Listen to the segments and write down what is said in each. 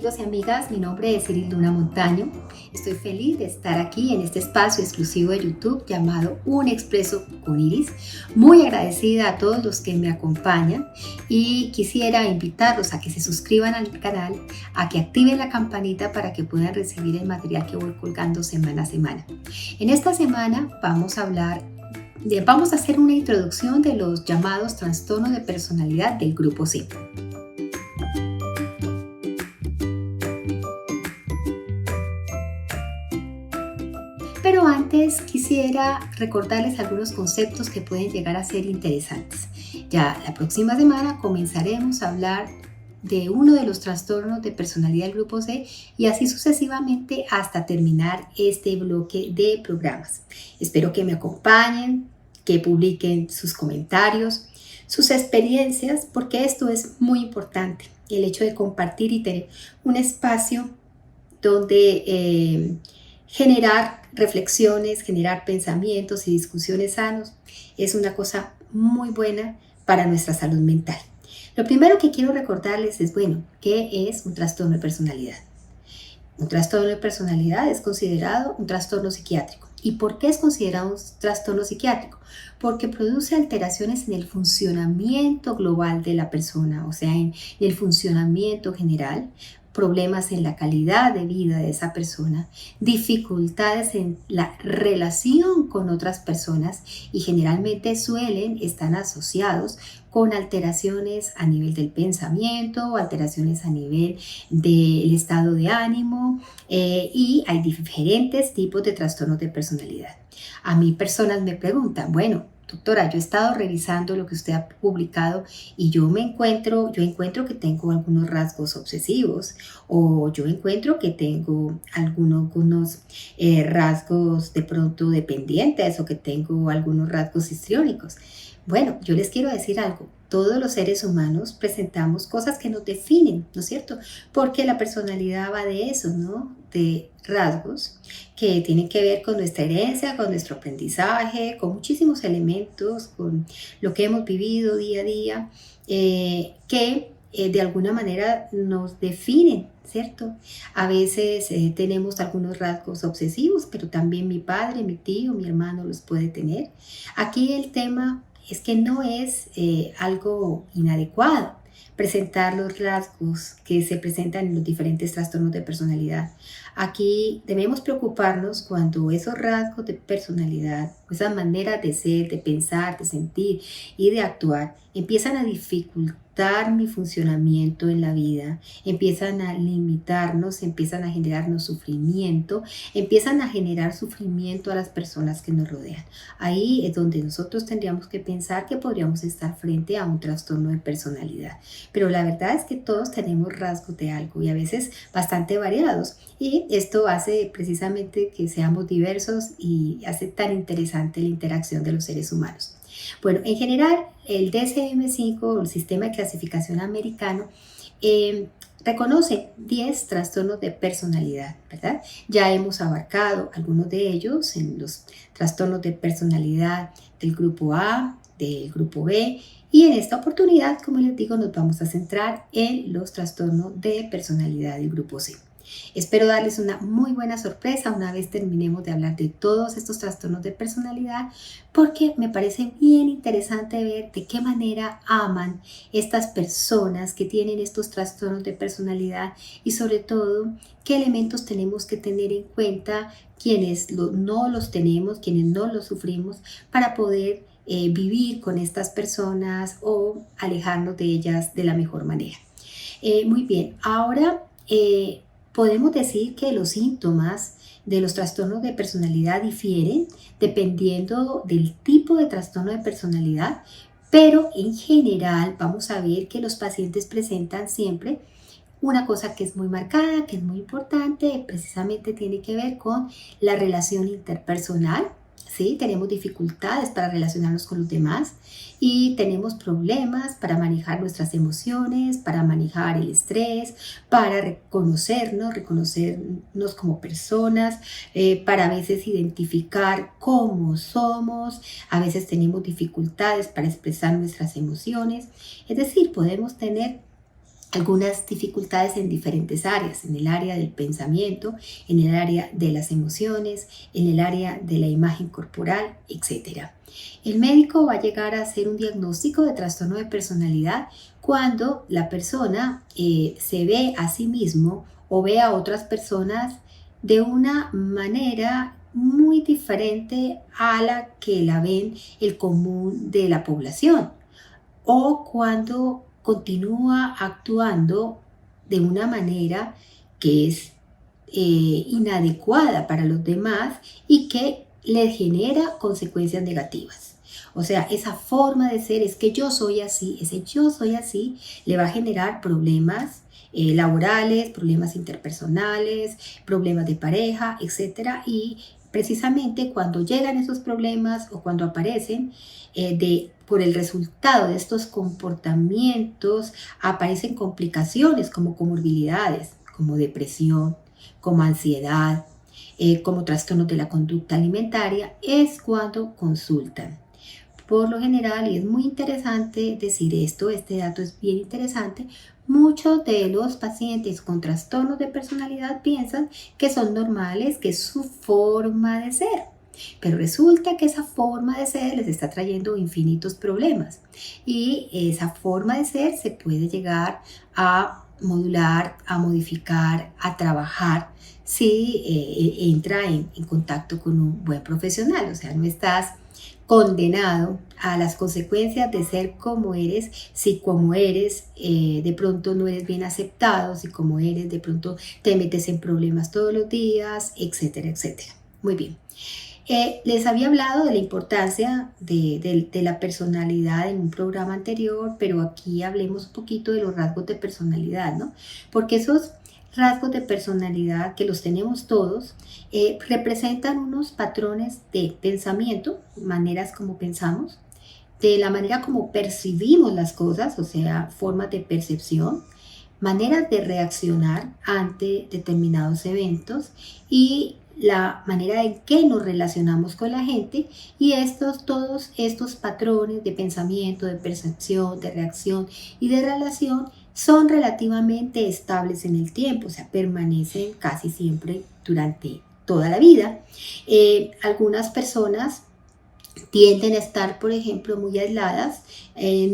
amigos y amigas, mi nombre es Iris Luna Montaño. Estoy feliz de estar aquí en este espacio exclusivo de YouTube llamado Un Expreso con Iris. Muy agradecida a todos los que me acompañan y quisiera invitarlos a que se suscriban al canal, a que activen la campanita para que puedan recibir el material que voy colgando semana a semana. En esta semana vamos a hacer una introducción de los llamados trastornos de personalidad del grupo C. Pero antes quisiera recordarles algunos conceptos que pueden llegar a ser interesantes. Ya la próxima semana comenzaremos a hablar de uno de los trastornos de personalidad del grupo C y así sucesivamente hasta terminar este bloque de programas. Espero que me acompañen, que publiquen sus comentarios, sus experiencias, porque esto es muy importante, el hecho de compartir y tener un espacio donde generar reflexiones, generar pensamientos y discusiones sanos es una cosa muy buena para nuestra salud mental. Lo primero que quiero recordarles es, ¿qué es un trastorno de personalidad? Un trastorno de personalidad es considerado un trastorno psiquiátrico. ¿Y por qué es considerado un trastorno psiquiátrico? Porque produce alteraciones en el funcionamiento global de la persona, o sea, en el funcionamiento general, problemas en la calidad de vida de esa persona, dificultades en la relación con otras personas y generalmente suelen estar asociados con alteraciones a nivel del pensamiento, alteraciones a nivel del estado de ánimo y hay diferentes tipos de trastornos de personalidad. A mí personas me preguntan, doctora, yo he estado revisando lo que usted ha publicado y yo encuentro que tengo algunos rasgos obsesivos o yo encuentro que tengo algunos rasgos de pronto dependientes o que tengo algunos rasgos histriónicos. Bueno, yo les quiero decir algo. Todos los seres humanos presentamos cosas que nos definen, ¿no es cierto? Porque la personalidad va de eso, ¿no? De rasgos que tienen que ver con nuestra herencia, con nuestro aprendizaje, con muchísimos elementos, con lo que hemos vivido día a día, que de alguna manera nos definen, ¿cierto? A veces tenemos algunos rasgos obsesivos, pero también mi padre, mi tío, mi hermano los puede tener. Aquí el tema es que no es algo inadecuado presentar los rasgos que se presentan en los diferentes trastornos de personalidad. Aquí debemos preocuparnos cuando esos rasgos de personalidad, esas maneras de ser, de pensar, de sentir y de actuar empiezan a dificultar mi funcionamiento en la vida, empiezan a limitarnos, empiezan a generarnos sufrimiento, empiezan a generar sufrimiento a las personas que nos rodean. Ahí es donde nosotros tendríamos que pensar que podríamos estar frente a un trastorno de personalidad. Pero la verdad es que todos tenemos rasgos de algo y a veces bastante variados. Y esto hace precisamente que seamos diversos y hace tan interesante la interacción de los seres humanos. Bueno, en general, el DSM-5, el Sistema de Clasificación Americano, reconoce 10 trastornos de personalidad, ¿verdad? Ya hemos abarcado algunos de ellos en los trastornos de personalidad del grupo A, del grupo B, y en esta oportunidad, como les digo, nos vamos a centrar en los trastornos de personalidad del grupo C. Espero darles una muy buena sorpresa una vez terminemos de hablar de todos estos trastornos de personalidad, porque me parece bien interesante ver de qué manera aman estas personas que tienen estos trastornos de personalidad y sobre todo qué elementos tenemos que tener en cuenta quienes no los tenemos, quienes no los sufrimos, para poder vivir con estas personas o alejarnos de ellas de la mejor manera. Muy bien, ahora podemos decir que los síntomas de los trastornos de personalidad difieren dependiendo del tipo de trastorno de personalidad, pero en general vamos a ver que los pacientes presentan siempre una cosa que es muy marcada, que es muy importante, precisamente tiene que ver con la relación interpersonal. ¿Sí? Tenemos dificultades para relacionarnos con los demás y tenemos problemas para manejar nuestras emociones, para manejar el estrés, para reconocernos como personas, para a veces identificar cómo somos. A veces tenemos dificultades para expresar nuestras emociones. Es decir, podemos tener algunas dificultades en diferentes áreas, en el área del pensamiento, en el área de las emociones, en el área de la imagen corporal, etc. El médico va a llegar a hacer un diagnóstico de trastorno de personalidad cuando la persona se ve a sí mismo o ve a otras personas de una manera muy diferente a la que la ven el común de la población, o cuando continúa actuando de una manera que es inadecuada para los demás y que le genera consecuencias negativas. O sea, esa forma de ser, es que yo soy así, ese yo soy así, le va a generar problemas laborales, problemas interpersonales, problemas de pareja, etc. Y precisamente cuando llegan esos problemas o cuando aparecen, por el resultado de estos comportamientos, aparecen complicaciones como comorbilidades, como depresión, como ansiedad, como trastornos de la conducta alimentaria, es cuando consultan. Por lo general, y es muy interesante decir esto, este dato es bien interesante, muchos de los pacientes con trastornos de personalidad piensan que son normales, que es su forma de ser. Pero resulta que esa forma de ser les está trayendo infinitos problemas y esa forma de ser se puede llegar a modular, a modificar, a trabajar si entra en contacto con un buen profesional. O sea, no estás condenado a las consecuencias de ser como eres, si como eres de pronto no eres bien aceptado, si como eres de pronto te metes en problemas todos los días, etcétera, etcétera. Muy bien. Les había hablado de la importancia de la personalidad en un programa anterior, pero aquí hablemos un poquito de los rasgos de personalidad, ¿no? Porque esos rasgos de personalidad que los tenemos todos representan unos patrones de pensamiento, maneras como pensamos, de la manera como percibimos las cosas, o sea, formas de percepción, maneras de reaccionar ante determinados eventos y la manera en que nos relacionamos con la gente, y todos estos patrones de pensamiento, de percepción, de reacción y de relación son relativamente estables en el tiempo, o sea, permanecen casi siempre durante toda la vida. Algunas personas tienden a estar, por ejemplo, muy aisladas,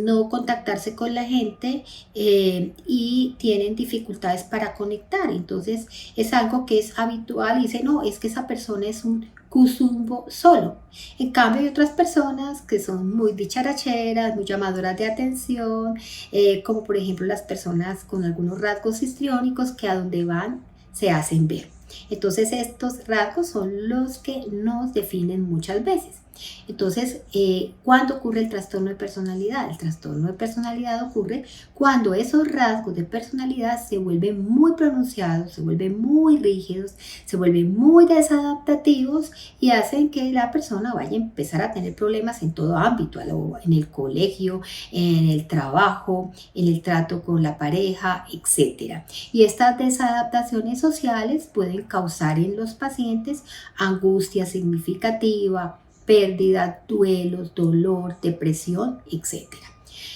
no contactarse con la gente y tienen dificultades para conectar. Entonces es algo que es habitual y dice, no, es que esa persona es un cuzumbo solo. En cambio hay otras personas que son muy dicharacheras, muy llamadoras de atención, como por ejemplo las personas con algunos rasgos histriónicos que a donde van se hacen ver. Entonces estos rasgos son los que nos definen muchas veces. Entonces, ¿cuándo ocurre el trastorno de personalidad? El trastorno de personalidad ocurre cuando esos rasgos de personalidad se vuelven muy pronunciados, se vuelven muy rígidos, se vuelven muy desadaptativos y hacen que la persona vaya a empezar a tener problemas en todo ámbito, en el colegio, en el trabajo, en el trato con la pareja, etc. Y estas desadaptaciones sociales pueden causar en los pacientes angustia significativa, pérdida, duelos, dolor, depresión, etc.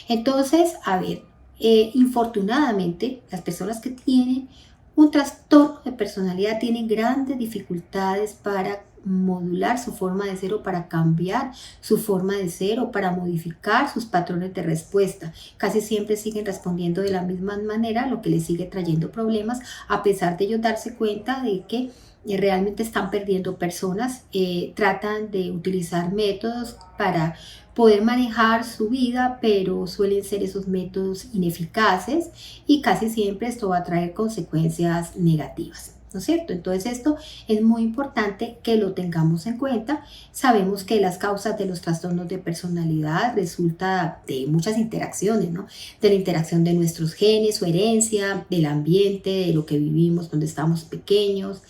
Entonces, a ver, infortunadamente, las personas que tienen un trastorno de personalidad tienen grandes dificultades para modular su forma de ser o para cambiar su forma de ser o para modificar sus patrones de respuesta. Casi siempre siguen respondiendo de la misma manera, lo que les sigue trayendo problemas, a pesar de ellos darse cuenta de que realmente están perdiendo personas. Tratan de utilizar métodos para poder manejar su vida, pero suelen ser esos métodos ineficaces y casi siempre esto va a traer consecuencias negativas, ¿no es cierto? Entonces esto es muy importante que lo tengamos en cuenta. Sabemos que las causas de los trastornos de personalidad resulta de muchas interacciones, ¿no? De la interacción de nuestros genes, su herencia, del ambiente, de lo que vivimos cuando estamos pequeños.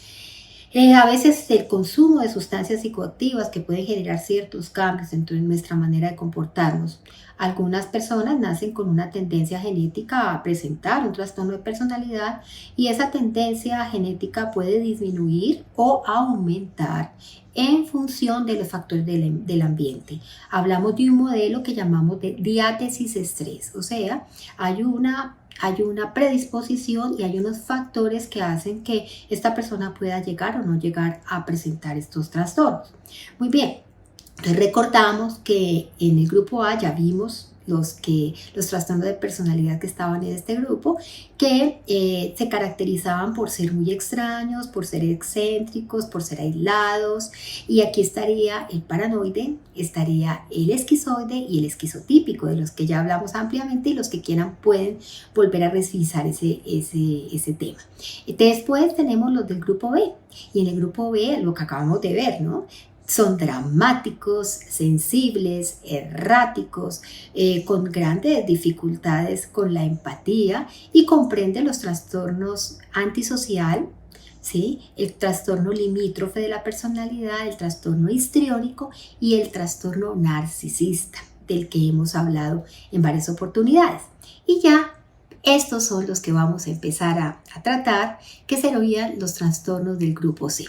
A veces el consumo de sustancias psicoactivas que pueden generar ciertos cambios dentro de nuestra manera de comportarnos. Algunas personas nacen con una tendencia genética a presentar un trastorno de personalidad y esa tendencia genética puede disminuir o aumentar en función de los factores del ambiente. Hablamos de un modelo que llamamos de diátesis estrés, o sea, hay una hay una predisposición y hay unos factores que hacen que esta persona pueda llegar o no llegar a presentar estos trastornos. Muy bien, entonces recordamos que en el grupo A ya vimos los trastornos de personalidad que estaban en este grupo, que se caracterizaban por ser muy extraños, por ser excéntricos, por ser aislados. Y aquí estaría el paranoide, estaría el esquizoide y el esquizotípico, de los que ya hablamos ampliamente, y los que quieran pueden volver a revisar ese tema. Después tenemos los del grupo B, y en el grupo B lo que acabamos de ver, ¿no? Son dramáticos, sensibles, erráticos, con grandes dificultades con la empatía y comprenden los trastornos antisocial, ¿sí? El trastorno limítrofe de la personalidad, el trastorno histriónico y el trastorno narcisista, del que hemos hablado en varias oportunidades. Y ya estos son los que vamos a empezar a tratar, que serían los trastornos del grupo C.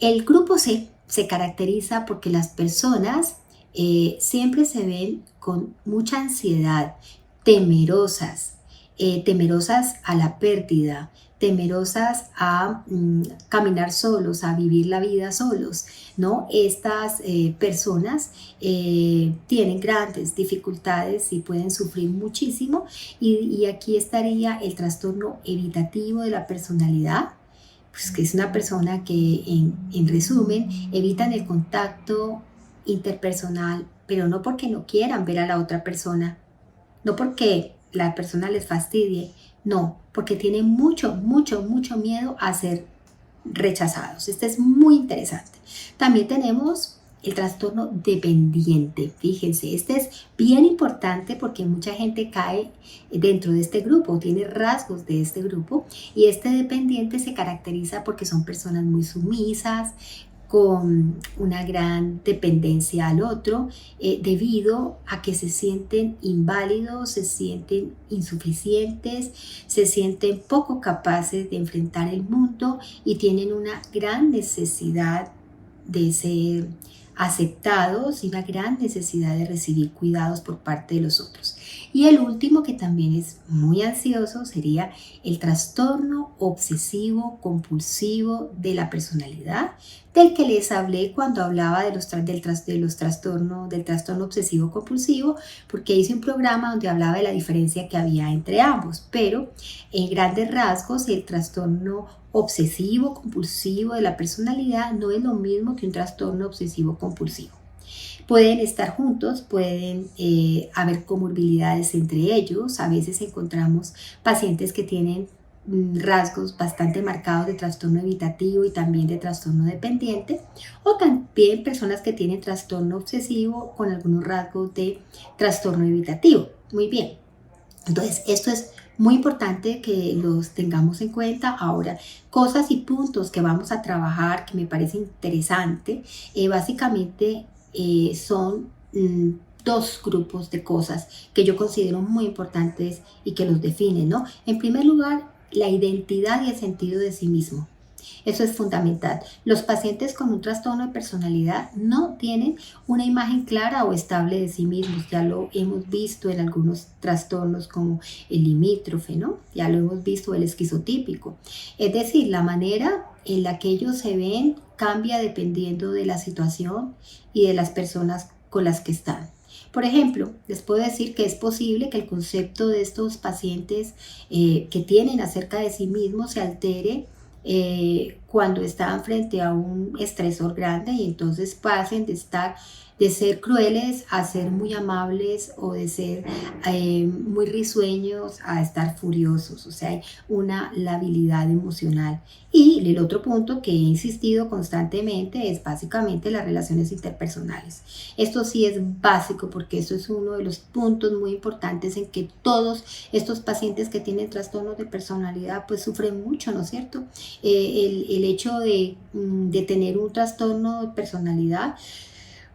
El grupo C se caracteriza porque las personas siempre se ven con mucha ansiedad, temerosas a la pérdida, temerosas a caminar solos, a vivir la vida solos, ¿no? Estas personas tienen grandes dificultades y pueden sufrir muchísimo, y aquí estaría el trastorno evitativo de la personalidad, pues que es una persona que en resumen evitan el contacto interpersonal, pero no porque no quieran ver a la otra persona, no porque la persona les fastidie, no, porque tienen mucho miedo a ser rechazados. Este es muy interesante. También tenemos el trastorno dependiente. Fíjense, este es bien importante porque mucha gente cae dentro de este grupo, tiene rasgos de este grupo, y este dependiente se caracteriza porque son personas muy sumisas, con una gran dependencia al otro, debido a que se sienten inválidos, se sienten insuficientes, se sienten poco capaces de enfrentar el mundo y tienen una gran necesidad de ser aceptados y una gran necesidad de recibir cuidados por parte de los otros. Y el último, que también es muy ansioso, sería el trastorno obsesivo compulsivo de la personalidad, del que les hablé cuando hablaba del trastorno obsesivo compulsivo, porque hice un programa donde hablaba de la diferencia que había entre ambos, pero en grandes rasgos el trastorno obsesivo compulsivo de la personalidad no es lo mismo que un trastorno obsesivo compulsivo. Pueden estar juntos, pueden haber comorbilidades entre ellos. A veces encontramos pacientes que tienen rasgos bastante marcados de trastorno evitativo y también de trastorno dependiente, o también personas que tienen trastorno obsesivo con algunos rasgos de trastorno evitativo. Muy bien, entonces esto es muy importante que los tengamos en cuenta. Ahora, cosas y puntos que vamos a trabajar que me parece interesante, básicamente son dos grupos de cosas que yo considero muy importantes y que los definen, ¿no? En primer lugar, la identidad y el sentido de sí mismo. Eso es fundamental. Los pacientes con un trastorno de personalidad no tienen una imagen clara o estable de sí mismos. Ya lo hemos visto en algunos trastornos como el limítrofe, ¿no? Ya lo hemos visto, el esquizotípico. Es decir, la manera en la que ellos se ven cambia dependiendo de la situación y de las personas con las que están. Por ejemplo, les puedo decir que es posible que el concepto de estos pacientes que tienen acerca de sí mismos se altere cuando están frente a un estresor grande, y entonces pasen de ser crueles a ser muy amables, o de ser muy risueños a estar furiosos. O sea, hay una labilidad emocional. Y el otro punto que he insistido constantemente es básicamente las relaciones interpersonales. Esto sí es básico, porque esto es uno de los puntos muy importantes en que todos estos pacientes que tienen trastornos de personalidad pues sufren mucho, ¿no es cierto? El hecho de tener un trastorno de personalidad,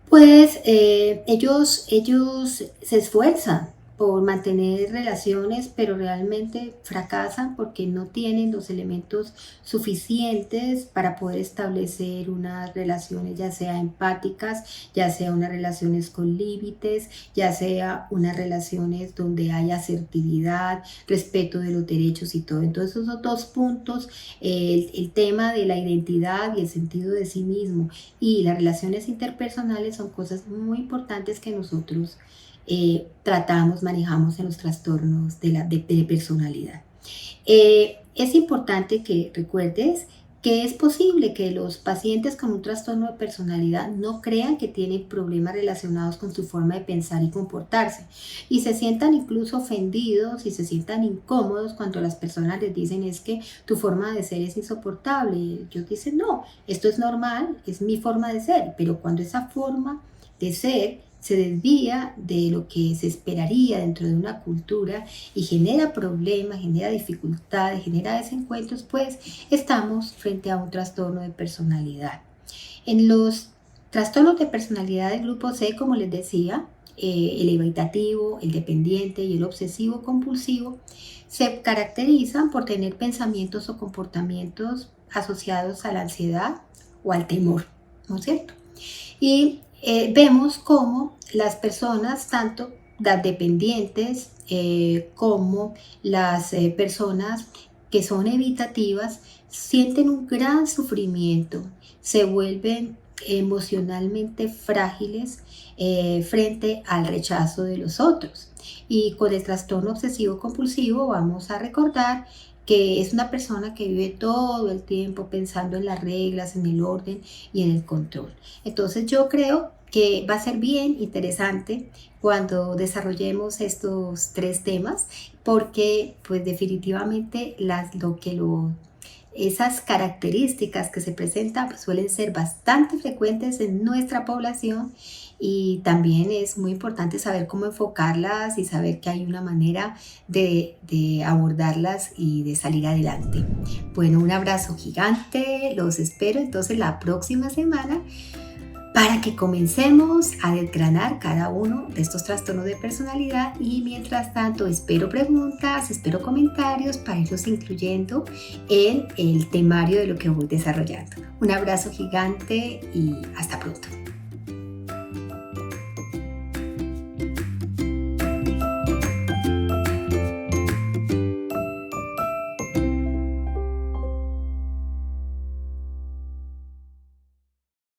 pues ellos se esfuerzan por mantener relaciones, pero realmente fracasan porque no tienen los elementos suficientes para poder establecer unas relaciones, ya sea empáticas, ya sea unas relaciones con límites, ya sea unas relaciones donde haya asertividad, respeto de los derechos y todo. Entonces esos dos puntos, el tema de la identidad y el sentido de sí mismo y las relaciones interpersonales son cosas muy importantes que nosotros tratamos, manejamos en los trastornos de personalidad. Es importante que recuerdes que es posible que los pacientes con un trastorno de personalidad no crean que tienen problemas relacionados con su forma de pensar y comportarse y se sientan incluso ofendidos y se sientan incómodos cuando las personas les dicen es que tu forma de ser es insoportable. Y ellos dicen no, esto es normal, es mi forma de ser, pero cuando esa forma de ser se desvía de lo que se esperaría dentro de una cultura y genera problemas, genera dificultades, genera desencuentros, pues estamos frente a un trastorno de personalidad. En los trastornos de personalidad del grupo C, como les decía, el evitativo, el dependiente y el obsesivo compulsivo se caracterizan por tener pensamientos o comportamientos asociados a la ansiedad o al temor, ¿no es cierto? Y vemos cómo las personas, tanto las dependientes como las personas que son evitativas, sienten un gran sufrimiento, se vuelven emocionalmente frágiles frente al rechazo de los otros. Y con el trastorno obsesivo compulsivo vamos a recordar que es una persona que vive todo el tiempo pensando en las reglas, en el orden y en el control. Entonces yo creo que va a ser bien interesante cuando desarrollemos estos tres temas, porque pues definitivamente esas características que se presentan pues, suelen ser bastante frecuentes en nuestra población y también es muy importante saber cómo enfocarlas y saber que hay una manera de abordarlas y de salir adelante. Bueno, un abrazo gigante, los espero entonces la próxima semana para que comencemos a desgranar cada uno de estos trastornos de personalidad y mientras tanto espero preguntas, espero comentarios para irlos incluyendo en el temario de lo que voy desarrollando. Un abrazo gigante y hasta pronto.